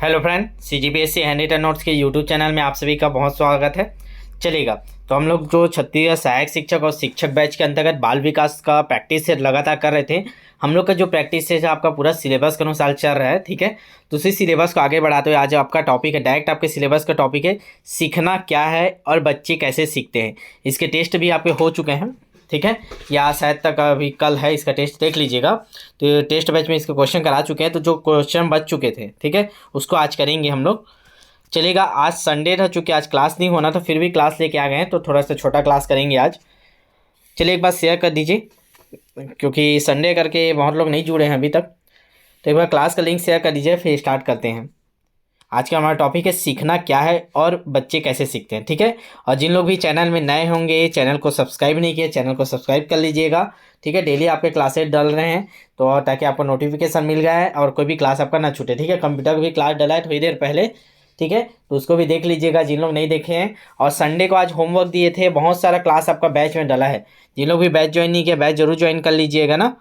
Hello friend, CGPSC hand written notes के YouTube channel में आप सभी का बहुत स्वागत है। चलेगा तो हम लोग जो छत्तीसगढ़ सहायक शिक्षक और शिक्षक बैच के अंतर्गत बाल विकास का प्रैक्टिस से लगातार कर रहे थे। हम लोग का जो प्रैक्टिस है आपका पूरा सिलेबस के अनुसार चल रहा है, ठीक है। तो उसी सिलेबस को आगे बढ़ाते हुए आज आपका टॉपिक है, डायरेक्ट आपके सिलेबस का टॉपिक है सीखना क्या है और बच्चे कैसे सीखते हैं। इसके टेस्ट भी आपके हो चुके हैं, ठीक है, या शायद तक अभी कल है इसका टेस्ट, देख लीजिएगा। तो ये टेस्ट बैच में इसके क्वेश्चन करा चुके हैं, तो जो क्वेश्चन बच चुके थे, ठीक है, उसको आज करेंगे हम लोग। चलेगा, आज संडे था, चूँकि आज क्लास नहीं होना था, फिर भी क्लास लेके आ गए हैं, तो थोड़ा सा छोटा क्लास करेंगे आज। चलिए एक बार शेयर कर दीजिए, क्योंकि संडे करके बहुत लोग नहीं जुड़े हैं अभी तक। तो एक बार क्लास का लिंक शेयर कर दीजिए, फिर स्टार्ट करते हैं। आज का हमारा टॉपिक है सीखना क्या है और बच्चे कैसे सीखते हैं, ठीक है। और जिन लोग भी चैनल में नए होंगे, चैनल को सब्सक्राइब नहीं किए, चैनल को सब्सक्राइब कर लीजिएगा, ठीक है। डेली आपके क्लासेस डल रहे हैं, तो ताकि आपको नोटिफिकेशन मिल गया है और कोई भी क्लास आपका ना छूटे, ठीक है। कंप्यूटर की भी क्लास डला है थोड़ी देर पहले, ठीक है, तो उसको भी देख लीजिएगा जिन लोग नहीं देखे हैं। और संडे को आज होमवर्क दिए थे, बहुत सारा क्लास आपका बैच में डला है। जिन लोग भी बैच ज्वाइन नहीं किया, बैच जरूर ज्वाइन कर लीजिएगा ना,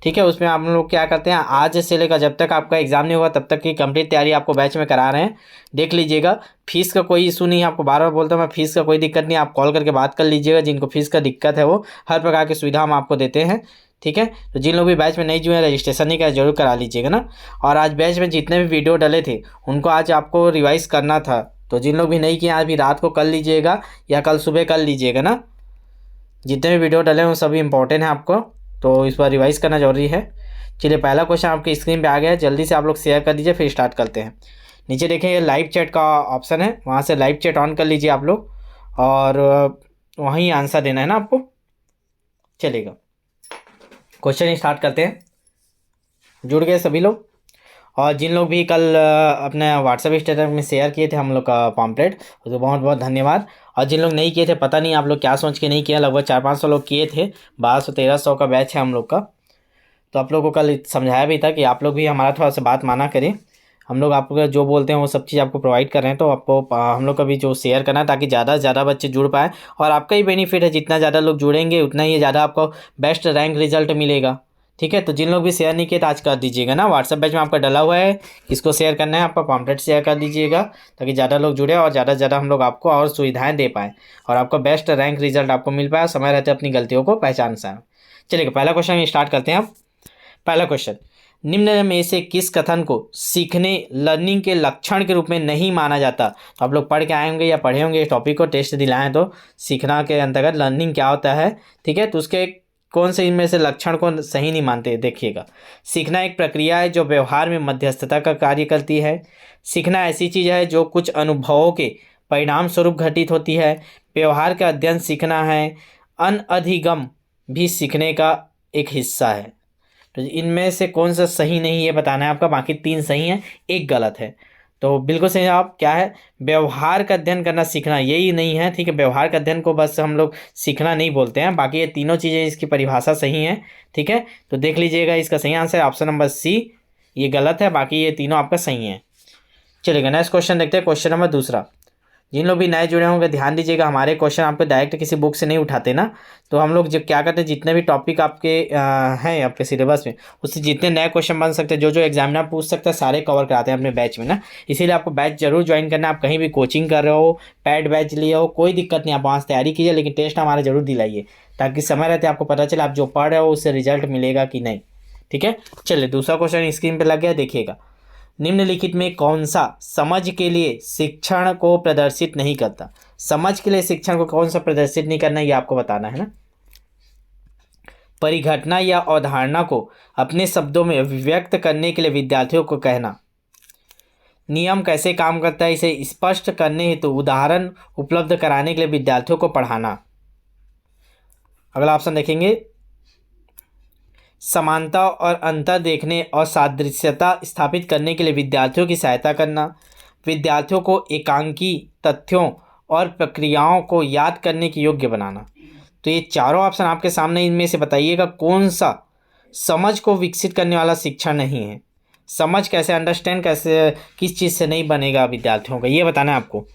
ठीक है। उसमें आप लोग क्या करते हैं, आज से लेकर जब तक आपका एग्ज़ाम नहीं होगा तब तक की कंप्लीट तैयारी आपको बैच में करा रहे हैं, देख लीजिएगा। फीस का कोई इशू नहीं है, आपको बार बार बोलता हूँ मैं, फीस का कोई दिक्कत नहीं है, आप कॉल करके बात कर लीजिएगा। जिनको फीस का दिक्कत है वो हर प्रकार की सुविधा हम आपको देते हैं, ठीक है। तो जिन लोग भी बैच में नहीं जुए, रजिस्ट्रेशन नहीं करा, जरूर करा लीजिएगा ना। और आज बैच में जितने भी वीडियो डले थे उनको आज आपको रिवाइज़ करना था, तो जिन लोग भी नहीं किए आज भी रात को कर लीजिएगा या कल सुबह कर लीजिएगा ना। जितने भी वीडियो डले हैं वो सभी इंपॉर्टेंट हैं आपको, तो इस बार रिवाइज़ करना जरूरी है। चलिए पहला क्वेश्चन आपकी स्क्रीन पे आ गया है, जल्दी से आप लोग शेयर कर दीजिए, फिर स्टार्ट करते हैं। नीचे देखें ये लाइव चैट का ऑप्शन है, वहाँ से लाइव चैट ऑन कर लीजिए आप लोग, और वहीं आंसर देना है ना आपको। चलेगा, क्वेश्चन स्टार्ट करते हैं। जुड़ गए सभी लोग। और जिन लोग भी कल अपने व्हाट्सएप स्टेटस में शेयर किए थे हम लोग का पॉम्पलेट, तो बहुत बहुत धन्यवाद। और जिन लोग नहीं किए थे, पता नहीं आप लोग क्या सोच के नहीं किया, लगभग 400-500 लोग किए थे। 1200-1300 का बैच है हम लोग का। तो आप लोगों को कल समझाया भी था कि आप लोग भी हमारा थोड़ा सा बात माना करें। हम लोग आपको जो बोलते हैं वो सब चीज़ आपको प्रोवाइड कर रहे हैं, तो आपको हम लोग का भी जो शेयर करना है, ताकि ज़्यादा से ज़्यादा बच्चे जुड़ पाएँ। और आपका ही बेनिफिट है, जितना ज़्यादा लोग जुड़ेंगे उतना ही ज़्यादा आपको बेस्ट रैंक रिजल्ट मिलेगा, ठीक है। तो जिन लोग भी शेयर नहीं किए तो आज कर दीजिएगा ना। व्हाट्सएप बैच में आपका डला हुआ है, किसको शेयर करना है, आपका पॉम्पलेट शेयर कर दीजिएगा, ताकि ज़्यादा लोग जुड़े और ज़्यादा से ज़्यादा हम लोग आपको और सुविधाएँ दे पाएँ और आपका बेस्ट रैंक रिजल्ट आपको मिल पाए, समय रहते अपनी गलतियों को पहचान सकें। चलिए पहला क्वेश्चन स्टार्ट करते हैं आप। पहला क्वेश्चन, निम्न में से किस कथन को सीखने लर्निंग के लक्षण के रूप में नहीं माना जाता। तो आप लोग पढ़ के आए होंगे या पढ़े होंगे इस टॉपिक को, टेस्ट दिलाएं तो सीखना के अंतर्गत लर्निंग क्या होता है, ठीक है। तो उसके कौन से इनमें से लक्षण को सही नहीं मानते, देखिएगा। सीखना एक प्रक्रिया है जो व्यवहार में मध्यस्थता का कार्य करती है। सीखना ऐसी चीज़ है जो कुछ अनुभवों के परिणाम स्वरूप घटित होती है। व्यवहार का अध्ययन सीखना है। अनधिगम भी सीखने का एक हिस्सा है। तो इनमें से कौन सा सही नहीं है बताना है आपका, बाकी 3 सही हैं, एक गलत है। तो बिल्कुल सही आप क्या है, व्यवहार का अध्ययन करना सीखना, यही नहीं है, ठीक है। व्यवहार का अध्ययन को बस हम लोग सीखना नहीं बोलते हैं, बाकी ये तीनों चीज़ें इसकी परिभाषा सही हैं, ठीक है। तो देख लीजिएगा, इसका सही आंसर ऑप्शन नंबर सी, ये गलत है, बाकी ये तीनों आपका सही हैं। चलिएगा नेक्स्ट क्वेश्चन देखते हैं, क्वेश्चन नंबर दूसरा। जिन लोग भी नए जुड़े होंगे ध्यान दीजिएगा, हमारे क्वेश्चन आपको डायरेक्ट किसी बुक से नहीं उठाते ना। तो हम लोग जब क्या करते हैं, जितने भी टॉपिक आपके हैं आपके सिलेबस में, उससे जितने नए क्वेश्चन बन सकते हैं, जो जो एग्जामिनर पूछ सकता है, सारे कवर कराते हैं अपने बैच में ना। इसीलिए आपको बैच जरूर ज्वाइन करना है। आप कहीं भी कोचिंग कर रहे हो, पैड बैच लिए हो, कोई दिक्कत नहीं, आप वहाँ से तैयारी कीजिए, लेकिन टेस्ट हमारा जरूर दिलाइए, ताकि समय रहते आपको पता चले आप जो पढ़ रहे हो उससे रिजल्ट मिलेगा कि नहीं, ठीक है। चलिए दूसरा क्वेश्चन स्क्रीन पर लग गया, देखिएगा। निम्नलिखित में कौन सा समझ के लिए शिक्षण को प्रदर्शित नहीं करता। समझ के लिए शिक्षण को कौन सा प्रदर्शित नहीं करना, ये आपको बताना है ना। परिघटना या अवधारणा को अपने शब्दों में अभिव्यक्त करने के लिए विद्यार्थियों को कहना। नियम कैसे काम करता है इसे स्पष्ट करने हेतु उदाहरण उपलब्ध कराने के लिए विद्यार्थियों को पढ़ाना। अगला ऑप्शन देखेंगे, समानता और अंतर देखने और सादृश्यता स्थापित करने के लिए विद्यार्थियों की सहायता करना। विद्यार्थियों को एकांकी तथ्यों और प्रक्रियाओं को याद करने के योग्य बनाना। तो ये चारों ऑप्शन आपके सामने, इनमें से बताइएगा कौन सा समझ को विकसित करने वाला शिक्षण नहीं है। समझ कैसे, अंडरस्टैंड कैसे, किस चीज़ से नहीं बनेगा विद्यार्थियों का, ये बताना है आपको।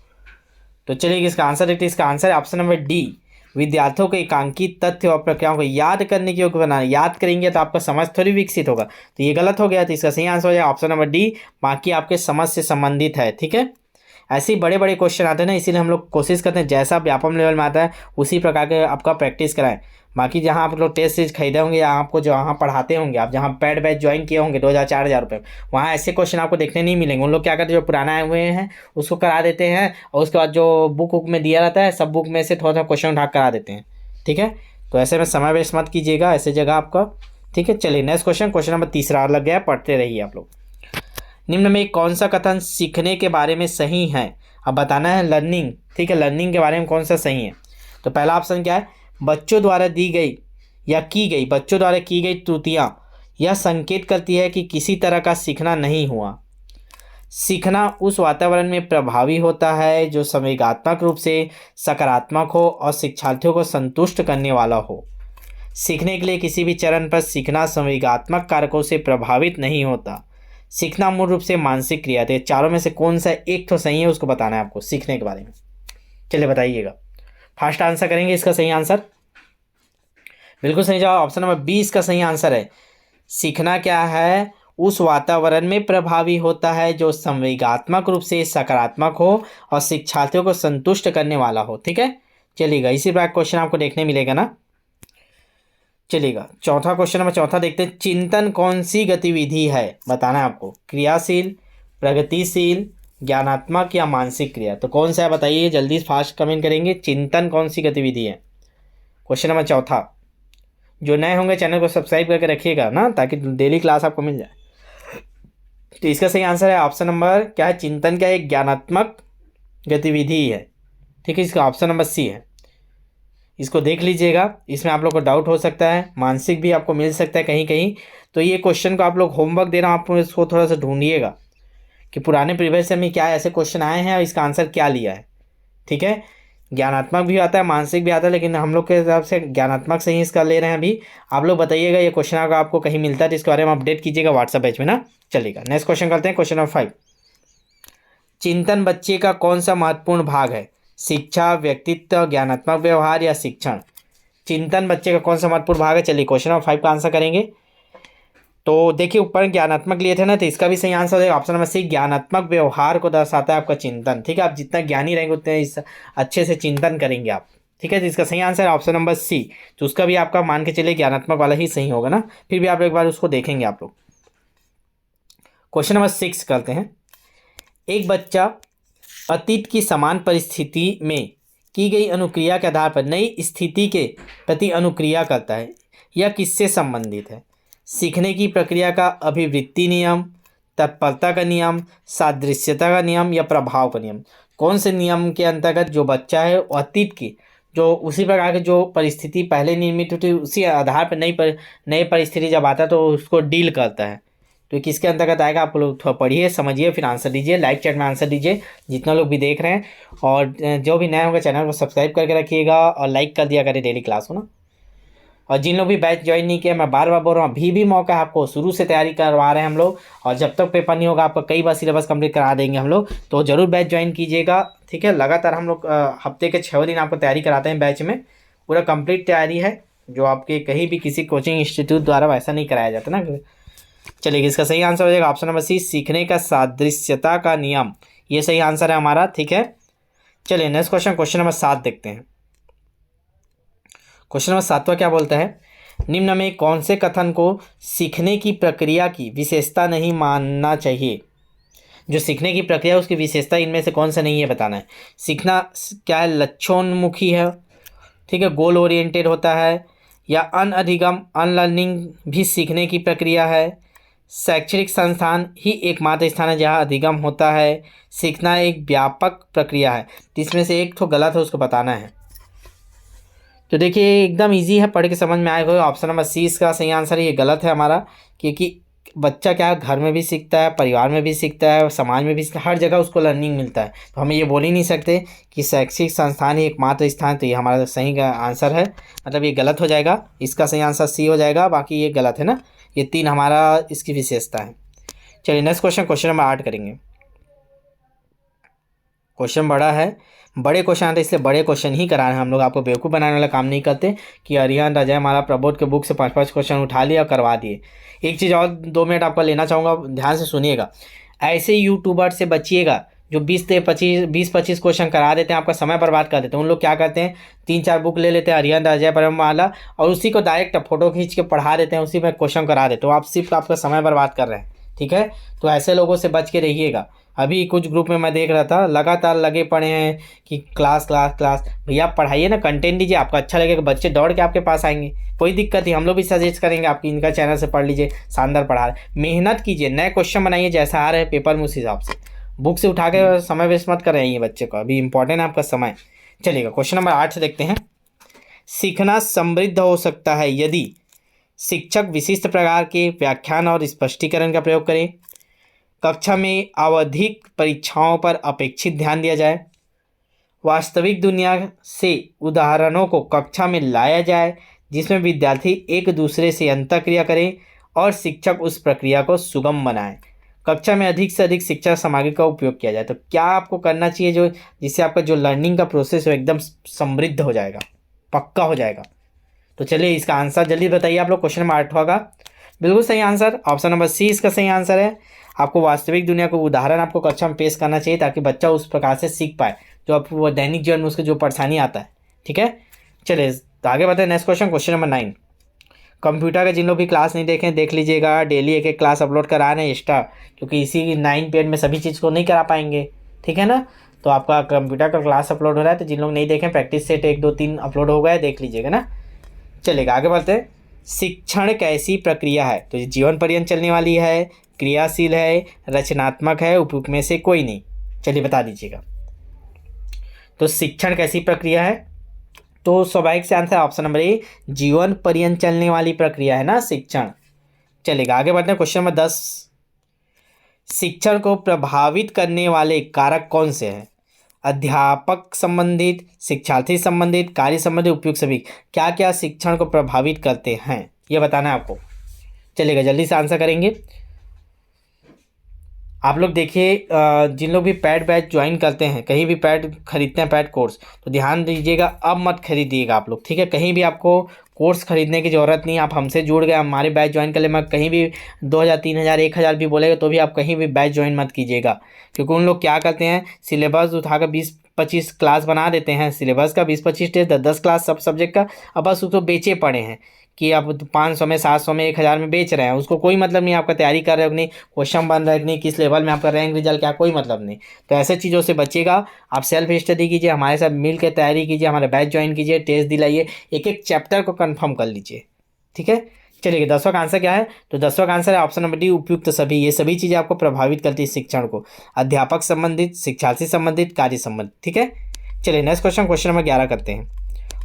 तो चलिए इसका आंसर देखते हैं। इसका आंसर है ऑप्शन नंबर डी, विद्यार्थियों को एकांकित तथ्य और प्रक्रियाओं को याद करने की योग्य बनाना। याद करेंगे तो आपका समझ थोड़ी विकसित होगा, तो ये गलत हो गया। तो इसका सही आंसर हो जाएगा ऑप्शन नंबर डी, बाकी आपके समझ से संबंधित है। ठीक है, ऐसे ही बड़े बड़े क्वेश्चन आते हैं ना, इसीलिए हम लोग कोशिश करते हैं जैसा व्यापम लेवल में आता है उसी प्रकार के आपका प्रैक्टिस कराएं। बाकी जहाँ आप लोग टेस्ट सीरीज खरीदे होंगे या आपको जहाँ पढ़ाते होंगे, आप जहाँ पेड बैच ज्वाइन किए होंगे 2,000-4,000 रुपये, वहाँ ऐसे क्वेश्चन आपको देखने नहीं मिलेंगे। उन लोग क्या करते हैं, जो पुराना आए हुए हैं उसको करा देते हैं, और उसके बाद जो बुक में दिया रहता है सब बुक में से थोड़ा थोड़ा क्वेश्चन उठा करा देते हैं। ठीक है, तो ऐसे में समय वेस्ट मत कीजिएगा ऐसे जगह आपका। ठीक है, चलिए नेक्स्ट क्वेश्चन, क्वेश्चन नंबर 3 लग गया, पढ़ते रहिए आप लोग। निम्न में कौन सा कथन सीखने के बारे में सही है? अब बताना है लर्निंग। ठीक है, लर्निंग के बारे में कौन सा सही है? तो पहला ऑप्शन क्या है, बच्चों द्वारा दी गई या की गई, बच्चों द्वारा की गई त्रुटियां यह संकेत करती है कि किसी तरह का सीखना नहीं हुआ। सीखना उस वातावरण में प्रभावी होता है जो संवेगात्मक रूप से सकारात्मक हो और शिक्षार्थियों को संतुष्ट करने वाला हो। सीखने के लिए किसी भी चरण पर सीखना संवेगात्मक कारकों से प्रभावित नहीं होता। सीखना मूल रूप से मानसिक क्रिया है। चारों में से कौन सा एक तो सही है उसको बताना है आपको सीखने के बारे में। चलिए बताइएगा, फास्ट आंसर करेंगे। इसका सही आंसर बिल्कुल सही जवाब ऑप्शन नंबर 20 का सही आंसर है। सीखना क्या है, उस वातावरण में प्रभावी होता है जो संवेगात्मक रूप से सकारात्मक हो और शिक्षार्थियों को संतुष्ट करने वाला हो। ठीक है, चलिएगा इसी प्रकार क्वेश्चन आपको देखने मिलेगा ना। चलिएगा चौथा क्वेश्चन नंबर चौथा देखते हैं। चिंतन कौन सी गतिविधि है? बताना है आपको, क्रियाशील, प्रगतिशील, ज्ञानात्मक या मानसिक क्रिया। तो कौन सा है बताइए, जल्दी फास्ट कमेंट करेंगे। चिंतन कौन सी गतिविधि है? क्वेश्चन नंबर चौथा। जो नए होंगे चैनल को सब्सक्राइब करके रखिएगा ना, ताकि डेली क्लास आपको मिल जाए। तो इसका सही आंसर है ऑप्शन नंबर क्या है, चिंतन क्या एक ज्ञानात्मक गतिविधि है। ठीक है, इसका ऑप्शन नंबर सी है। इसको देख लीजिएगा, इसमें आप लोग को डाउट हो सकता है, मानसिक भी आपको मिल सकता है कहीं कहीं। तो ये क्वेश्चन को आप लोग होमवर्क दे रहा हूँ, आप इसको थोड़ा सा ढूंढिएगा कि पुराने प्रीवियस ईयर में क्या ऐसे क्वेश्चन आए हैं और इसका आंसर क्या लिया है। ठीक है, ज्ञानात्मक भी आता है, मानसिक भी आता है, लेकिन हम लोग के हिसाब से ज्ञानात्मक से ही इसका ले रहे हैं अभी। आप लोग बताइएगा ये क्वेश्चन अगर आपको कहीं मिलता है तो इसके बारे में अपडेट कीजिएगा व्हाट्सएप पेज में ना। चलिएगा नेक्स्ट क्वेश्चन करते हैं, क्वेश्चन नंबर 5। चिंतन बच्चे का कौन सा महत्वपूर्ण भाग है? शिक्षा, व्यक्तित्व, ज्ञानात्मक व्यवहार या शिक्षण? चिंतन बच्चे का कौन सा महत्वपूर्ण भाग है? चलिए क्वेश्चन नंबर 5 का आंसर करेंगे। तो देखिए ऊपर ज्ञानात्मक लिए थे ना, तो इसका भी सही आंसर है ऑप्शन नंबर सी, ज्ञानात्मक व्यवहार को दर्शाता है आपका चिंतन। ठीक है, आप जितना ज्ञानी रहेंगे उतने इस अच्छे से चिंतन करेंगे आप। ठीक है, तो इसका सही आंसर है ऑप्शन नंबर सी। तो उसका भी आपका मान के चलिए ज्ञानात्मक वाला ही सही होगा ना, फिर भी आप एक बार उसको देखेंगे आप लोग। क्वेश्चन नंबर 6 करते हैं। एक बच्चा अतीत की समान परिस्थिति में की गई अनुक्रिया के आधार पर नई स्थिति के प्रति अनुक्रिया करता है। यह किससे संबंधित है? सीखने की प्रक्रिया का अभिवृत्ति नियम, तत्परता का नियम, सादृश्यता का नियम या प्रभाव का नियम? कौन से नियम के अंतर्गत जो बच्चा है वो अतीत की जो उसी प्रकार की जो परिस्थिति पहले निर्मित हुई थी उसी आधार पर नई परिस्थिति जब आता है तो उसको डील करता है। तो किसके अंतर्गत आएगा? आप लोग थोड़ा पढ़िए, समझिए, फिर आंसर दीजिए। लाइव चैट में आंसर दीजिए जितना लोग भी देख रहे हैं, और जो भी नया होगा चैनल को सब्सक्राइब करके रखिएगा और लाइक कर दिया करिए डेली क्लास को ना। और जिन लोग भी बैच ज्वाइन नहीं किया, मैं बार बार बोल रहा हूँ, अभी भी मौका है आपको, शुरू से तैयारी करवा रहे हैं हम लोग, और जब तक पेपर नहीं होगा आपका कई बार सिलेबस कंप्लीट करा देंगे हम लोग। तो ज़रूर बैच ज्वाइन कीजिएगा। ठीक है, लगातार हम लोग हफ्ते के 6 दिन आपको तैयारी कराते हैं बैच में, पूरा कंप्लीट तैयारी है, जो आपके कहीं भी किसी कोचिंग इंस्टीट्यूट द्वारा वैसा नहीं कराया जाता ना। चलिए इसका सही आंसर हो जाएगा ऑप्शन नंबर सी, सीखने का सादृश्यता का नियम। ये सही आंसर है हमारा। ठीक है, चलिए नेक्स्ट क्वेश्चन, क्वेश्चन नंबर 7 देखते हैं। क्वेश्चन नंबर 7वां क्या बोलता है? निम्न में कौन से कथन को सीखने की प्रक्रिया की विशेषता नहीं मानना चाहिए? जो सीखने की प्रक्रिया उसकी विशेषता इनमें से कौन सा नहीं है बताना है। सीखना क्या है, लक्ष्योन्मुखी है, ठीक है, गोल ओरिएंटेड होता है, या अनअधिगम अनलर्निंग भी सीखने की प्रक्रिया है, शैक्षणिक संस्थान ही एकमात्र स्थान है जहाँ अधिगम होता है, सीखना एक व्यापक प्रक्रिया है। तो इसमें से एक तो गलत है, उसको बताना है। तो देखिए एकदम इजी है, पढ़ के समझ में आएगा। ऑप्शन नंबर सी इसका सही आंसर है। ये गलत है हमारा, क्योंकि बच्चा क्या है, घर में भी सीखता है, परिवार में भी सीखता है, समाज में भी सीखता है, हर जगह उसको लर्निंग मिलता है। तो हम ये बोल ही नहीं सकते कि शैक्षिक संस्थान ही एकमात्र स्थान। तो ये हमारा सही आंसर है, मतलब ये गलत हो जाएगा। इसका सही आंसर सी हो जाएगा, बाकी ये गलत है ना। ये 3 हमारा इसकी विशेषता है। चलिए नेक्स्ट क्वेश्चन, क्वेश्चन नंबर 8 करेंगे। क्वेश्चन बड़ा है, बड़े क्वेश्चन आते हैं, इसलिए बड़े क्वेश्चन ही करा रहे हैं हम लोग। आपको बेवकूफ़ बनाने वाला काम नहीं करते कि अरिहंत राजा हमारा प्रबोध के बुक से 5-5 क्वेश्चन उठा लिया और करवा दिए। एक चीज़ और 2 मिनट आपका लेना चाहूँगा, ध्यान से सुनिएगा। ऐसे यूट्यूबर से बचिएगा जो 20-25 क्वेश्चन करा देते हैं, आपका समय बर्बाद कर देते हैं। उन लोग क्या करते हैं, 3-4 बुक ले लेते हैं अरिहंत अजय परमवाला और उसी को डायरेक्ट फोटो खींच के पढ़ा देते हैं, उसी में क्वेश्चन करा देते हैं। तो आप सिर्फ आपका समय बर्बाद कर रहे हैं, ठीक है। तो ऐसे लोगों से बच के रहिएगा। अभी कुछ ग्रुप में मैं देख रहा था, लगातार लगे पड़े हैं कि क्लास क्लास क्लास। भैया आप पढ़ाइए ना, कंटेंट दीजिए, आपको अच्छा लगेगा, बच्चे दौड़ के आपके पास आएंगे, कोई दिक्कत नहीं। हम लोग भी सजेस्ट करेंगे आपकी, इनका चैनल से पढ़ लीजिए, शानदार पढ़ा रहे। मेहनत कीजिए, नए क्वेश्चन बनाइए, जैसा आ रहे हैं पेपर में उस हिसाब से। बुक से उठा के समय वेस्ट मत कर रहे हैं ये बच्चे को, अभी इंपॉर्टेंट है आपका समय। चलिएगा क्वेश्चन नंबर 8 से देखते हैं। सीखना समृद्ध हो सकता है यदि शिक्षक विशिष्ट प्रकार के व्याख्यान और स्पष्टीकरण का प्रयोग करें, कक्षा में आवधिक परीक्षाओं पर अपेक्षित ध्यान दिया जाए, वास्तविक दुनिया से उदाहरणों को कक्षा में लाया जाए जिसमें विद्यार्थी एक दूसरे से अंतःक्रिया करें और शिक्षक उस प्रक्रिया को सुगम बनाए, कक्षा में अधिक से अधिक शिक्षा सामग्री का उपयोग किया जाए। तो क्या आपको करना चाहिए जो जिससे आपका जो लर्निंग का प्रोसेस है एकदम समृद्ध हो जाएगा, पक्का हो जाएगा। तो चलिए इसका आंसर जल्दी बताइए आप लोग। क्वेश्चन नंबर 8 का बिल्कुल सही आंसर ऑप्शन नंबर सी इसका सही आंसर है। आपको वास्तविक दुनिया को उदाहरण आपको कक्षा में पेश करना चाहिए ताकि बच्चा उस प्रकार से सीख पाए जो आपको वो दैनिक जीवन में उसको जो परेशानी आता है, ठीक है। चलिए तो आगे बढ़ते हैं next question, question number 9। Computer का जिन लोग भी क्लास नहीं देखें देख लीजिएगा, डेली एक एक क्लास अपलोड करा रहे हैं एक्स्ट्रा, क्योंकि इसी 9 पीरियड में सभी चीज़ को नहीं करा पाएंगे, ठीक है ना। तो आपका कंप्यूटर का क्लास अपलोड हो रहा है, तो जिन लोग नहीं देखें प्रैक्टिस सेट 1 2 3 अपलोड हो गए, देख लीजिएगा ना। चलेगा आगे बढ़ते हैं। शिक्षण कैसी प्रक्रिया है, तो ये जीवन पर्यंत चलने वाली है, क्रियाशील है, रचनात्मक है, उपयुक्त में से कोई नहीं। चलिए बता दीजिएगा। तो शिक्षण कैसी प्रक्रिया है, तो स्वाभाविक से आंसर ऑप्शन नंबर ए, जीवन पर्यंत चलने वाली प्रक्रिया है ना शिक्षण। चलेगा आगे बढ़ते हैं क्वेश्चन नंबर 10। शिक्षण को प्रभावित करने वाले कारक कौन से हैं, अध्यापक संबंधित, शिक्षार्थी संबंधित, कार्य संबंधित, उपयुक्त सभी। क्या क्या शिक्षण को प्रभावित करते हैं ये बताना है आपको। चलेगा जल्दी से आंसर करेंगे आप लोग। देखिए जिन लोग भी पैड बैच ज्वाइन करते हैं, कहीं भी पैड खरीदते हैं, पैड कोर्स, तो ध्यान दीजिएगा अब मत खरीदिएगा आप लोग, ठीक है। कहीं भी आपको कोर्स खरीदने की ज़रूरत नहीं। आप हमसे जुड़ गए, हमारे बैच ज्वाइन कर ले, मैं कहीं भी 2000 3000 1000 भी बोलेगा तो भी आप कहीं भी बैच ज्वाइन मत कीजिएगा, क्योंकि उन लोग क्या करते हैं सिलेबस उठाकर 20-25 क्लास बना देते हैं, सिलेबस का 20-25 टेस्ट 10-10 क्लास सब सब्जेक्ट का, अब बस उसको बेचे पड़े हैं कि आप 500 में 700 में 1000 में बेच रहे हैं। उसको कोई मतलब नहीं आपका तैयारी कर रहे हो कि नहीं, क्वेश्चन बन रहा है कि नहीं, किस लेवल में आपका रैंक रिजल्ट क्या, कोई मतलब नहीं। तो ऐसे चीज़ों से बचिएगा। आप सेल्फ स्टडी कीजिए, हमारे साथ मिल के तैयारी कीजिए, हमारे बैच ज्वाइन कीजिए, टेस्ट दिलाइए, एक एक चैप्टर को कन्फर्म कर लीजिए, ठीक है। चलिए 10वां का आंसर क्या है, तो 10वां का आंसर है ऑप्शन नंबर डी, उपयुक्त सभी। ये सभी चीज़ें आपको प्रभावित करती है शिक्षण को, अध्यापक संबंधित, शिक्षार्थी संबंधित, कार्य संबंधित, ठीक है। चलिए नेक्स्ट क्वेश्चन, क्वेश्चन नंबर 11 करते हैं।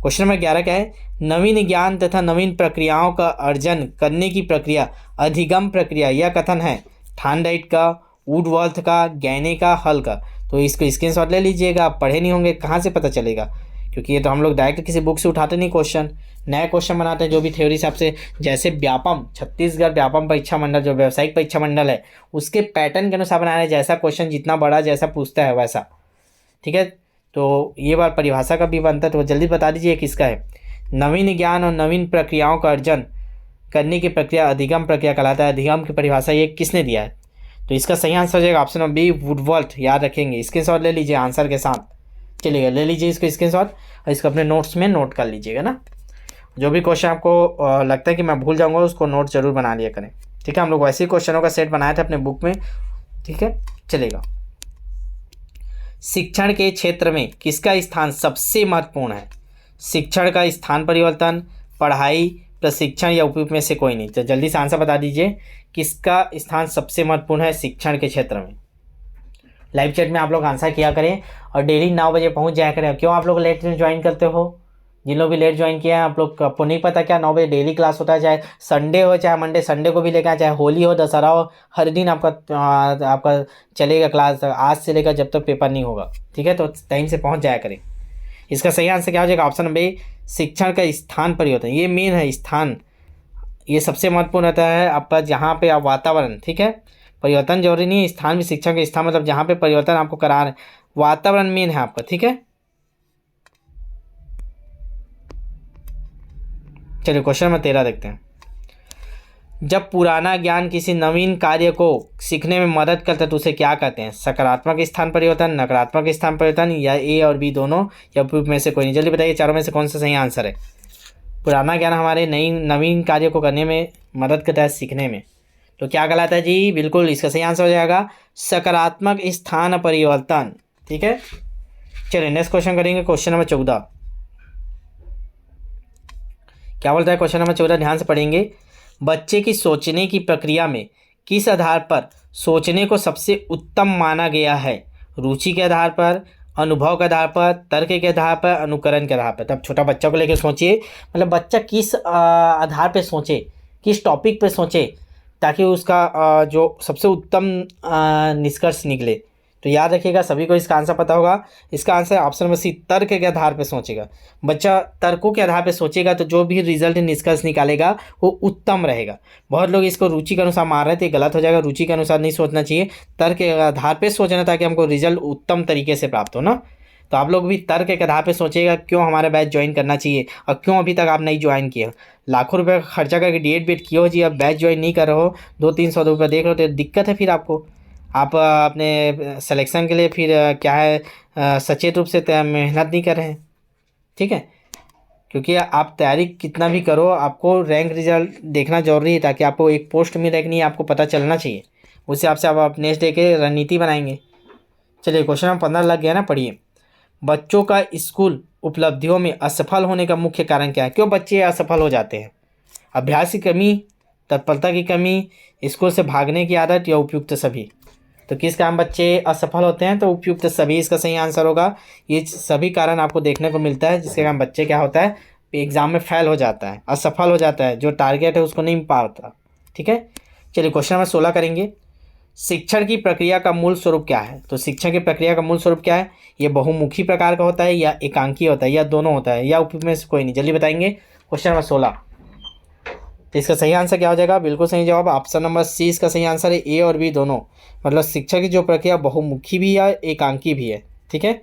क्वेश्चन नंबर 11 क्या है, नवीन ज्ञान तथा नवीन प्रक्रियाओं का अर्जन करने की प्रक्रिया अधिगम प्रक्रिया। यह कथन है थॉर्नडाइक का, वुडवर्थ का, गैने का, हल का। तो इसको स्क्रीनशॉट ले लीजिएगा। आप पढ़े नहीं होंगे, कहाँ से पता चलेगा, क्योंकि ये तो हम लोग डायरेक्ट किसी बुक से उठाते नहीं क्वेश्चन, नए क्वेश्चन बनाते हैं जो भी थ्योरी हिसाब से। जैसे व्यापम, छत्तीसगढ़ व्यापम परीक्षा मंडल जो व्यावसायिक परीक्षा मंडल है, उसके पैटर्न के अनुसार बना रहे हैं, जैसा क्वेश्चन जितना बड़ा जैसा पूछता है वैसा, ठीक है। तो ये बार परिभाषा का भी बनता है, तो जल्दी बता दीजिए किसका है। नवीन ज्ञान और नवीन प्रक्रियाओं का अर्जन करने की प्रक्रिया अधिगम प्रक्रिया कहलाता है। अधिगम की परिभाषा ये किसने दिया है, तो इसका सही आंसर हो जाएगा ऑप्शन नंबर बी, वुडवर्थ। याद रखेंगे, स्क्रीनशॉट ले लीजिए आंसर के साथ। चलिएगा ले लीजिए इसको स्क्रीनशॉट और इसको अपने नोट्स में नोट कर लीजिएगा ना। जो भी क्वेश्चन आपको लगता है कि मैं भूल जाऊँगा उसको नोट जरूर बना लिया करें, ठीक है। हम लोग वैसे ही क्वेश्चनों का सेट बनाए थे अपने बुक में, ठीक है। चलेगा शिक्षण के क्षेत्र में किसका स्थान सबसे महत्वपूर्ण है, शिक्षण का स्थान परिवर्तन, पढ़ाई, प्रशिक्षण या उपयुक्त में से कोई नहीं। तो जल्दी से आंसर बता दीजिए किसका स्थान सबसे महत्वपूर्ण है शिक्षण के क्षेत्र में। लाइव चैट में आप लोग आंसर किया करें और डेली 9 बजे पहुंच जाया करें। क्यों आप लोग लेट ज्वाइन करते हो, जिन लोग भी लेट ज्वाइन किया है आप लोग आपको नहीं पता क्या 9 बजे डेली क्लास होता है, चाहे संडे हो चाहे मंडे, संडे को भी लेकर आए, चाहे होली हो दशहरा हो, हर दिन आपका चलेगा क्लास आज से लेकर जब तक पेपर नहीं होगा, ठीक है। तो टाइम से पहुंच जाया करें। इसका सही आंसर क्या हो जाएगा ऑप्शन नंबर, शिक्षण का स्थान परिवर्तन। ये मेन है स्थान, ये सबसे महत्वपूर्ण रहता है आपका, जहाँ पे आप वातावरण, ठीक है, परिवर्तन जरूरी नहीं है, स्थान भी शिक्षक का स्थान मतलब जहाँ पे परिवर्तन आपको करा रहे, वातावरण मेन है आपका, ठीक है। चलिए क्वेश्चन नंबर 13 देखते हैं। जब पुराना ज्ञान किसी नवीन कार्य को सीखने में मदद करता है तो उसे क्या कहते हैं? सकारात्मक स्थान परिवर्तन, नकारात्मक स्थान परिवर्तन, या ए और बी दोनों, या उपयुक्त में से कोई नहीं? जल्दी बताइए चारों में से कौन सा सही आंसर है। पुराना ज्ञान हमारे नवीन कार्य को करने में मदद करता है, सीखने में, तो क्या कहलाता है जी? बिल्कुल इसका सही आंसर हो जाएगा सकारात्मक स्थान परिवर्तन, ठीक है। चलिए नेक्स्ट क्वेश्चन करेंगे, क्वेश्चन नंबर 14। क्या बोलता है क्वेश्चन नंबर 14? ध्यान से पढ़ेंगे। बच्चे की सोचने की प्रक्रिया में किस आधार पर सोचने को सबसे उत्तम माना गया है? रुचि के आधार पर, अनुभव के आधार पर, तर्क के आधार पर, अनुकरण के आधार पर। तब छोटा बच्चा को लेकर सोचिए, मतलब बच्चा किस आधार पे सोचे, किस टॉपिक पे सोचे, ताकि उसका जो सबसे उत्तम निष्कर्ष निकले। तो याद रखिएगा, सभी को इसका आंसर पता होगा। इसका आंसर ऑप्शन नंबर सी, तर्क के आधार पर सोचेगा। बच्चा तर्कों के आधार पर सोचेगा तो जो भी रिजल्ट निष्कर्ष निकालेगा वो उत्तम रहेगा। बहुत लोग इसको रुचि के अनुसार मार रहे थे, गलत हो जाएगा। रुचि के अनुसार नहीं सोचना चाहिए, तर्क के आधार पर सोचना, ताकि हमको रिजल्ट उत्तम तरीके से प्राप्त हो ना। तो आप लोग भी तर्क के आधार पे सोचिएगा क्यों हमारा बैच ज्वाइन करना चाहिए, और क्यों अभी तक आप नहीं ज्वाइन किए। लाखों रुपए खर्चा करके डीएड बीएड किए हो जी, अब बैच ज्वाइन नहीं कर रहे हो, 200-300 रुपये देख रहे हो, तो दिक्कत है फिर आपको। आप अपने सिलेक्शन के लिए फिर क्या है सचेत रूप से मेहनत नहीं कर रहे हैं, ठीक है। क्योंकि आप तैयारी कितना भी करो, आपको रैंक रिजल्ट देखना जरूरी है, ताकि आपको एक पोस्ट मिले कि नहीं आपको पता चलना चाहिए। उस हिसाब से आप नेक्स्ट डे के रणनीति बनाएंगे। चलिए क्वेश्चन नंबर 15 लग गया ना, पढ़िए। बच्चों का स्कूल उपलब्धियों में असफल होने का मुख्य कारण क्या है? क्यों बच्चे असफल हो जाते हैं? अभ्यास की कमी, तत्परता की कमी, स्कूल से भागने की आदत, या उपयुक्त सभी? तो किस कारण बच्चे असफल होते हैं? तो उपयुक्त सभी इसका सही आंसर होगा। ये सभी कारण आपको देखने को मिलता है जिसके कारण बच्चे क्या होता है, एग्जाम में फेल हो जाता है, असफल हो जाता है, जो टारगेट है उसको नहीं पाता, ठीक है। चलिए क्वेश्चन नंबर 16 करेंगे। शिक्षण की प्रक्रिया का मूल स्वरूप क्या है? तो शिक्षण की प्रक्रिया का मूल स्वरूप क्या है? ये बहुमुखी प्रकार का होता है, या एकांकी होता है, या दोनों होता है, या उपयुक्त में से कोई नहीं? जल्दी बताएंगे। क्वेश्चन नंबर 16, तो इसका सही आंसर क्या हो जाएगा? बिल्कुल सही जवाब ऑप्शन नंबर सी इसका सही आंसर है। ए और बी दोनों, मतलब शिक्षा की जो प्रक्रिया बहुमुखी भी है, एकांकी भी है, ठीक है।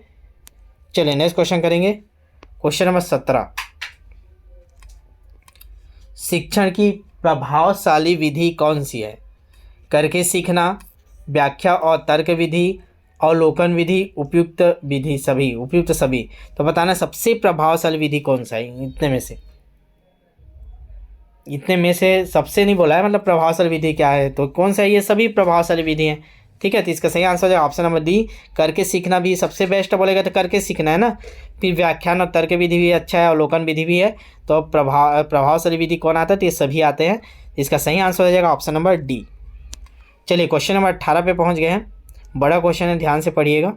चलिए नेक्स्ट क्वेश्चन करेंगे, क्वेश्चन नंबर 17। शिक्षण की प्रभावशाली विधि कौन सी है? करके सीखना, व्याख्या और तर्क विधि, अवलोकन विधि, उपयुक्त विधि, सभी, उपयुक्त सभी। तो बताना सबसे प्रभावशाली विधि कौन सा है इतने में से सबसे नहीं बोला है, मतलब प्रभावशाली विधि क्या है, तो कौन सा है? ये सभी प्रभावशाली विधि हैं, ठीक है। तो इसका सही आंसर है ऑप्शन नंबर डी, करके सीखना भी सबसे बेस्ट बोलेगा तो करके सीखना है ना। फिर व्याख्यान और तर्क विधि भी अच्छा है, अवलोकन विधि भी है। तो प्रभावशाली विधि कौन आता है? तो ये सभी आते हैं। इसका सही आंसर हो जाएगा ऑप्शन नंबर डी। चलिए क्वेश्चन नंबर 18 पे पहुँच गए हैं। बड़ा क्वेश्चन है, ध्यान से पढ़िएगा।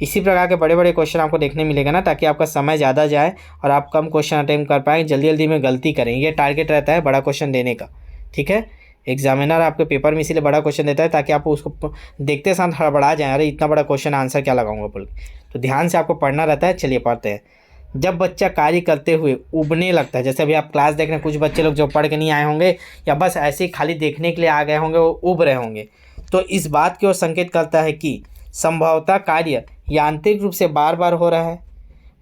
इसी प्रकार के बड़े बड़े क्वेश्चन आपको देखने मिलेगा ना, ताकि आपका समय ज़्यादा जाए और आप कम क्वेश्चन अटेम्प्ट कर पाएँ, जल्दी जल्दी में गलती करें। ये टारगेट रहता है बड़ा क्वेश्चन देने का, ठीक है। एग्जामिनर आपके पेपर में इसीलिए बड़ा क्वेश्चन देता है, ताकि आप उसको देखते साथ हड़बड़ा जाए, अरे इतना बड़ा क्वेश्चन आंसर क्या लगाऊंगा बोल के। तो ध्यान से आपको पढ़ना रहता है। चलिए पढ़ते हैं। जब बच्चा कार्य करते हुए उबने लगता है, जैसे अभी आप क्लास देख रहे हैं, कुछ बच्चे लोग जो पढ़ के नहीं आए होंगे या बस ऐसे ही खाली देखने के लिए आ गए होंगे, वो उब रहे होंगे, तो इस बात की ओर संकेत करता है कि संभवतः कार्य यांत्रिक रूप से बार बार हो रहा है,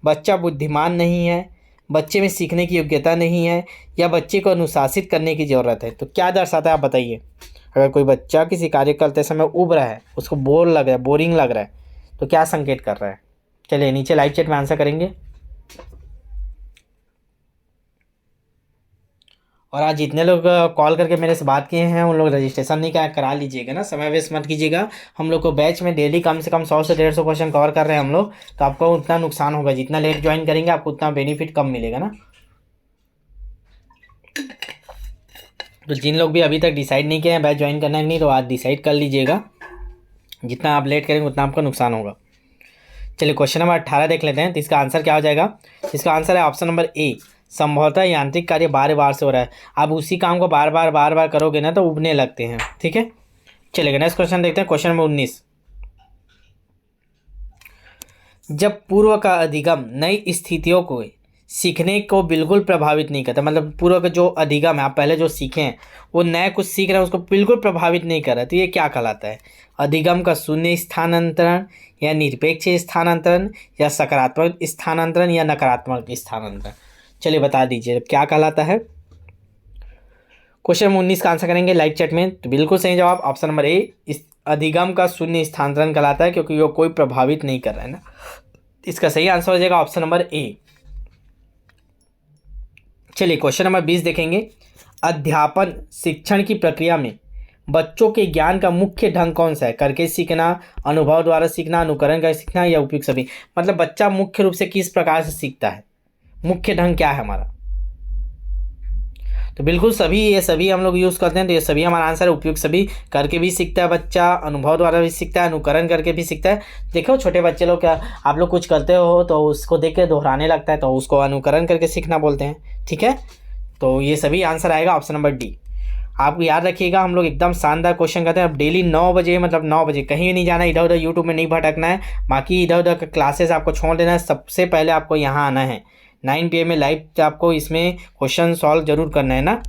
बच्चा बुद्धिमान नहीं है, बच्चे में सीखने की योग्यता नहीं है, या बच्चे को अनुशासित करने की ज़रूरत है। तो क्या दर्शाता है आप बताइए। अगर कोई बच्चा किसी कार्य करते समय उब रहा है, उसको बोर लग रहा है, बोरिंग लग रहा है, तो क्या संकेत कर रहा है? चलिए नीचे लाइव चैट में आंसर करेंगे। और आज जितने लोग कॉल करके मेरे से बात किए हैं उन लोग रजिस्ट्रेशन नहीं करा लीजिएगा ना, समय वेस्ट मत कीजिएगा। हम लोग को बैच में डेली कम से कम 100 से 150 क्वेश्चन कवर कर रहे हैं हम लोग, तो आपको उतना नुकसान होगा। जितना लेट ज्वाइन करेंगे आपको उतना बेनिफिट कम मिलेगा ना। तो जिन लोग भी अभी तक डिसाइड नहीं किए हैं बैच ज्वाइन करना है नहीं, तो आज डिसाइड कर लीजिएगा। जितना आप लेट करेंगे उतना आपका नुकसान होगा। चलिए क्वेश्चन नंबर 18 देख लेते हैं। तो इसका आंसर क्या हो जाएगा? इसका आंसर है ऑप्शन नंबर ए, संभवतः यांत्रिक कार्य बार बार से हो रहा है। आप उसी काम को बार बार करोगे ना तो उबने लगते हैं, ठीक है। चलिए नेक्स्ट क्वेश्चन देखते हैं, क्वेश्चन नंबर 19। जब पूर्व का अधिगम नई स्थितियों को सीखने को बिल्कुल प्रभावित नहीं करता, मतलब पूरा का जो अधिगम है, आप पहले जो सीखे हैं वो नए कुछ सीख रहे हैं उसको बिल्कुल प्रभावित नहीं कर रहा, तो ये क्या कहलाता है? अधिगम का शून्य स्थानांतरण या निरपेक्ष स्थानांतरण या सकारात्मक स्थानांतरण या नकारात्मक स्थानांतरण? चलिए बता दीजिए क्या कहलाता है। क्वेश्चन नंबर 19 का आंसर करेंगे लाइव चैट में। तो बिल्कुल सही जवाब ऑप्शन नंबर ए, इस अधिगम का शून्य स्थानांतरण कहलाता है, क्योंकि वो कोई प्रभावित नहीं कर रहा है ना। इसका सही आंसर हो जाएगा ऑप्शन नंबर ए। चलिए क्वेश्चन नंबर 20 देखेंगे। अध्यापन शिक्षण की प्रक्रिया में बच्चों के ज्ञान का मुख्य ढंग कौन सा है? करके सीखना, अनुभव द्वारा सीखना, अनुकरण कर सीखना या उपयुक्त सभी? मतलब बच्चा मुख्य रूप से किस प्रकार से सीखता है, मुख्य ढंग क्या है हमारा? तो बिल्कुल सभी, ये सभी हम लोग यूज़ करते हैं, तो ये सभी हमारा आंसर है उपयुक्त सभी। करके भी सीखता है बच्चा, अनुभव द्वारा भी सीखता है, अनुकरण करके भी सीखता है। देखो छोटे बच्चे लोग, क्या आप लोग कुछ करते हो तो उसको देख के दोहराने लगता है, तो उसको अनुकरण करके सीखना बोलते हैं, ठीक है। तो ये सभी आंसर आएगा ऑप्शन नंबर डी। आप याद रखिएगा, हम लोग एकदम शानदार क्वेश्चन करते हैं। अब डेली 9 बजे, मतलब 9 बजे कहीं नहीं जाना, इधर उधर यूट्यूब में नहीं भटकना है, बाकी इधर उधर क्लासेस आपको छोड़ देना है। सबसे पहले आपको यहाँ आना है 9 PM में लाइव, आपको इसमें क्वेश्चन सॉल्व जरूर करना है ना।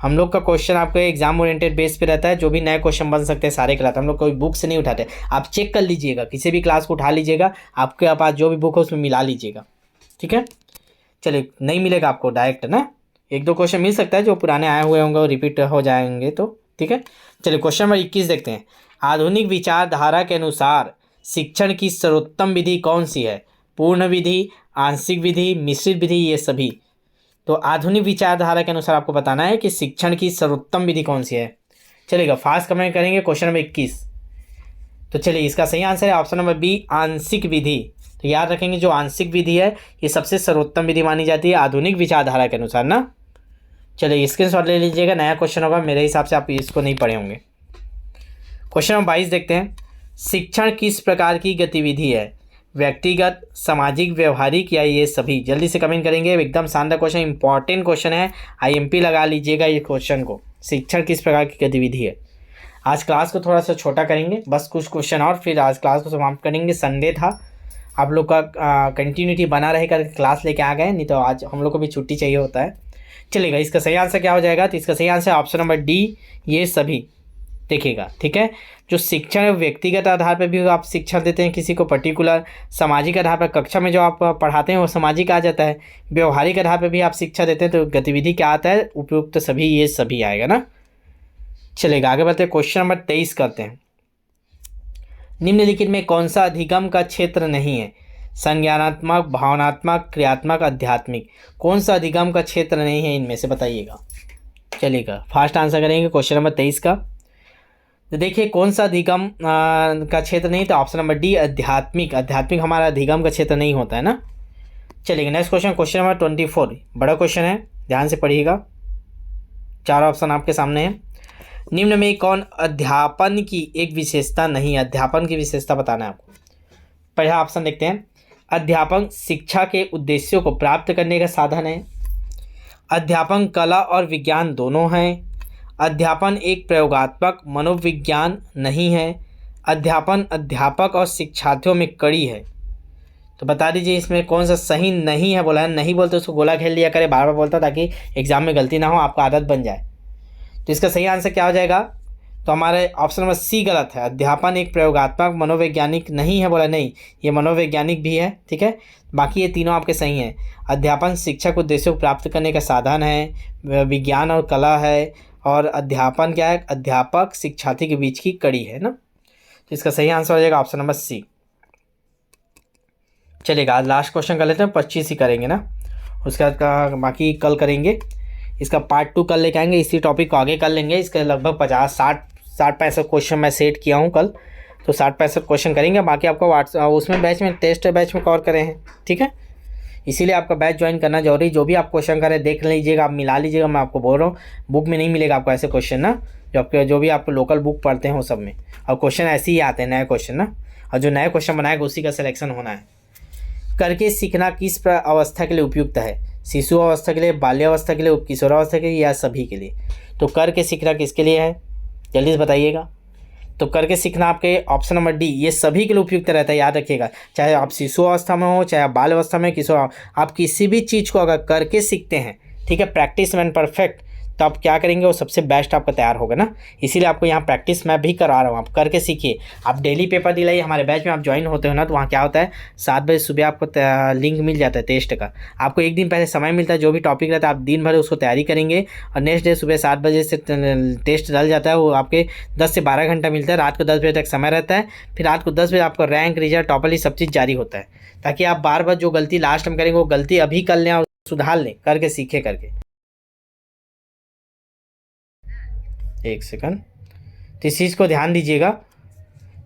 हम लोग का क्वेश्चन आपको एग्जाम ओरिएंटेड बेस पे रहता है, जो भी नए क्वेश्चन बन सकते हैं सारे कराते हैं हम लोग, कोई बुक से नहीं उठाते। आप चेक कर लीजिएगा, किसी भी क्लास को उठा लीजिएगा, आपके पास जो भी बुक है उसमें मिला लीजिएगा, ठीक है। चलिए नहीं मिलेगा आपको डायरेक्ट ना, 1-2 क्वेश्चन मिल सकता है जो पुराने आए हुए होंगे और रिपीट हो जाएंगे, तो ठीक है। चलिए क्वेश्चन नंबर 21 देखते हैं। आधुनिक विचारधारा के अनुसार शिक्षण की सर्वोत्तम विधि कौन सी है? पूर्ण विधि, आंशिक विधि, मिश्रित विधि, ये सभी। तो आधुनिक विचारधारा के अनुसार आपको बताना है कि शिक्षण की सर्वोत्तम विधि कौन सी है। चलिएगा फास्ट कमेंट करेंगे क्वेश्चन नंबर 21। तो चलिए इसका सही आंसर है ऑप्शन नंबर बी, आंशिक विधि। तो याद रखेंगे जो आंशिक विधि है ये सबसे सर्वोत्तम विधि मानी जाती है आधुनिक विचारधारा के अनुसार ना। चलिए स्क्रीनशॉट ले लीजिएगा, नया क्वेश्चन होगा, मेरे हिसाब से आप इसको नहीं पढ़े होंगे। क्वेश्चन नंबर 22 देखते हैं। शिक्षण किस प्रकार की गतिविधि है? व्यक्तिगत, सामाजिक, व्यवहारिक या ये सभी? जल्दी से कमेंट करेंगे। एकदम शानदार क्वेश्चन, इंपॉर्टेंट क्वेश्चन है, IMP लगा लीजिएगा ये क्वेश्चन को। शिक्षण किस प्रकार की गतिविधि है? आज क्लास को थोड़ा सा छोटा करेंगे, बस कुछ क्वेश्चन और फिर आज क्लास को समाप्त करेंगे। संडे था, आप लोग का कंटिन्यूटी बना रहेगा, क्लास लेके आ गए, नहीं तो आज हम लोग को भी छुट्टी चाहिए होता है। चलेगा, इसका सही आंसर क्या हो जाएगा? तो इसका सही आंसर ऑप्शन नंबर डी, ये सभी। देखिएगा, ठीक है। जो शिक्षण व्यक्तिगत आधार पर भी आप शिक्षा देते हैं किसी को पर्टिकुलर, सामाजिक आधार पर कक्षा में जो आप पढ़ाते हैं वो सामाजिक आ जाता है, व्यवहारिक आधार पर भी आप शिक्षा देते हैं तो गतिविधि क्या आता है? उपयुक्त सभी, ये सभी आएगा ना। चलेगा आगे बढ़ते हैं, क्वेश्चन नंबर 23 करते हैं। निम्नलिखित में कौन सा अधिगम का क्षेत्र नहीं है? संज्ञानात्मक, भावनात्मक, क्रियात्मक, आध्यात्मिक। कौन सा अधिगम का क्षेत्र नहीं है इनमें से बताइएगा। चलिएगा फास्ट आंसर करेंगे क्वेश्चन नंबर 23 का। तो देखिए कौन सा अधिगम का क्षेत्र नहीं, तो ऑप्शन नंबर डी, आध्यात्मिक। आध्यात्मिक हमारा अधिगम का क्षेत्र नहीं होता है ना। चलिए नेक्स्ट क्वेश्चन, क्वेश्चन नंबर 24, बड़ा क्वेश्चन है, ध्यान से पढ़िएगा। 4 ऑप्शन आपके सामने है। निम्न में कौन अध्यापन की एक विशेषता नहीं? अध्यापन की विशेषता बताना है आपको। पहला ऑप्शन देखते हैं। अध्यापन शिक्षा के उद्देश्यों को प्राप्त करने का साधन है। अध्यापन कला और विज्ञान दोनों हैं। अध्यापन एक प्रयोगात्मक मनोविज्ञान नहीं है। अध्यापन अध्यापक और शिक्षार्थियों में कड़ी है। तो बता दीजिए इसमें कौन सा सही नहीं है। बोला है नहीं बोलते उसको गोला खेल लिया करे, बार बार बोलता ताकि एग्जाम में गलती ना हो, आपका आदत बन जाए। तो इसका सही आंसर क्या हो जाएगा? तो हमारे ऑप्शन नंबर सी गलत है। अध्यापन एक प्रयोगात्मक मनोवैज्ञानिक नहीं है, बोला नहीं, ये मनोवैज्ञानिक भी है, ठीक है। बाकी ये तीनों आपके सही हैं। अध्यापन शिक्षक उद्देश्यों को प्राप्त करने का साधन है, विज्ञान और कला है, और अध्यापन क्या है? अध्यापक शिक्षार्थी के बीच की कड़ी है ना। तो इसका सही आंसर हो जाएगा ऑप्शन नंबर सी। चलिएगा आज लास्ट क्वेश्चन कर लेते हैं, 25 ही करेंगे ना, उसके बाद का बाकी कल करेंगे। इसका पार्ट 2 कल लेके आएंगे, इसी टॉपिक को आगे कर लेंगे। इसके लगभग 50-60-65 क्वेश्चन मैं सेट किया हूँ कल, तो 60-65 क्वेश्चन करेंगे। बाकी आपको उसमें बैच में टेस्ट बैच में कवर करें हैं, ठीक है। इसीलिए आपका बैच ज्वाइन करना जरूरी। जो भी आप क्वेश्चन करें देख लीजिएगा, आप मिला लीजिएगा। मैं आपको बोल रहा हूँ बुक में नहीं मिलेगा आपको ऐसे क्वेश्चन ना, जो भी आप लोकल बुक पढ़ते हैं वो सब में। और क्वेश्चन ऐसे ही आते हैं नए क्वेश्चन ना, और जो नए क्वेश्चन बनाएगा उसी का सिलेक्शन होना है। करके सीखना किस अवस्था के लिए उपयुक्त है? शिशु अवस्था के लिए, बाल्यावस्था के लिए, किशोरावस्था के लिए, या सभी के लिए? तो करके सीखना किसके लिए है जल्दी से बताइएगा। तो करके सीखना आपके ऑप्शन नंबर डी ये सभी के लिए उपयुक्त रहता है, याद रखिएगा। चाहे आप शिशु अवस्था में हो, चाहे आप बाल अवस्था में, आप किसी भी चीज़ को अगर करके सीखते हैं, ठीक है, प्रैक्टिस मैन परफेक्ट, तो आप क्या करेंगे वो सबसे बेस्ट आपका तैयार होगा ना। इसीलिए आपको यहाँ प्रैक्टिस मैं भी करा रहा हूँ, आप करके सीखिए। आप डेली पेपर दिलाइए, हमारे बैच में आप ज्वाइन होते हो ना, तो वहाँ क्या होता है 7 बजे सुबह आपको लिंक मिल जाता है टेस्ट का। आपको एक दिन पहले समय मिलता है, जो भी टॉपिक रहता है आप दिन भर उसको तैयारी करेंगे और नेक्स्ट डे सुबह 7 बजे से टेस्ट डल जाता है। वो आपके 10 से 12 घंटा मिलता है, रात को 10 बजे तक समय रहता है। फिर रात को 10 बजे आपको रैंक, रिजल्ट, टॉपर, ये सब चीज़ जारी होता है, ताकि आप बार बार जो गलती लास्ट में करेंगे वो गलती अभी कर लें और सुधार लें, करके सीखे करके। एक सेकंड, तो इस चीज़ को ध्यान दीजिएगा,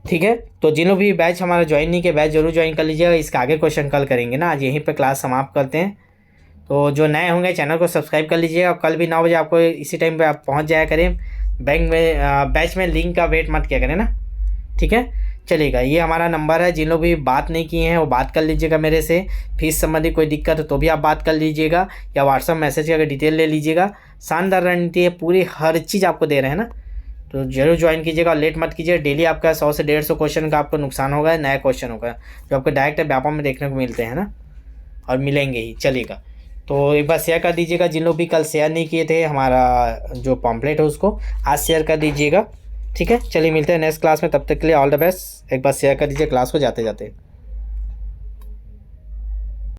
ठीक है। तो जिन लोग भी बैच हमारा ज्वाइन नहीं किया, बैच जरूर ज्वाइन कर लीजिएगा। इसका आगे क्वेश्चन कल करेंगे ना, आज यहीं पे क्लास समाप्त करते हैं। तो जो नए होंगे चैनल को सब्सक्राइब कर लीजिएगा। कल भी 9 बजे आपको इसी टाइम पे आप पहुंच जाया करें बैंक में, बैच में लिंक का वेट मत किया करें ना, ठीक है। चलिएगा, ये हमारा नंबर है, जिन लोग भी बात नहीं किए हैं वो बात कर लीजिएगा मेरे से। फीस संबंधी कोई दिक्कत हो तो भी आप बात कर लीजिएगा, या व्हाट्सअप मैसेज करके डिटेल ले लीजिएगा। शानदार रणनीति है, पूरी हर चीज़ आपको दे रहे हैं ना, तो जरूर ज्वाइन कीजिएगा और लेट मत कीजिए। डेली आपका 100 से 150 क्वेश्चन का आपको नुकसान होगा, नया क्वेश्चन होगा जो आपको डायरेक्ट व्यापम में देखने को मिलते हैं ना, और मिलेंगे ही। चलिएगा, तो एक बार शेयर कर दीजिएगा, जिन लोग भी कल शेयर नहीं किए थे हमारा जो पॉम्पलेट है उसको आज शेयर कर दीजिएगा, ठीक है। चलिए मिलते हैं नेक्स्ट क्लास में, तब तक के लिए ऑल द बेस्ट। एक बार शेयर कर दीजिए क्लास को जाते जाते।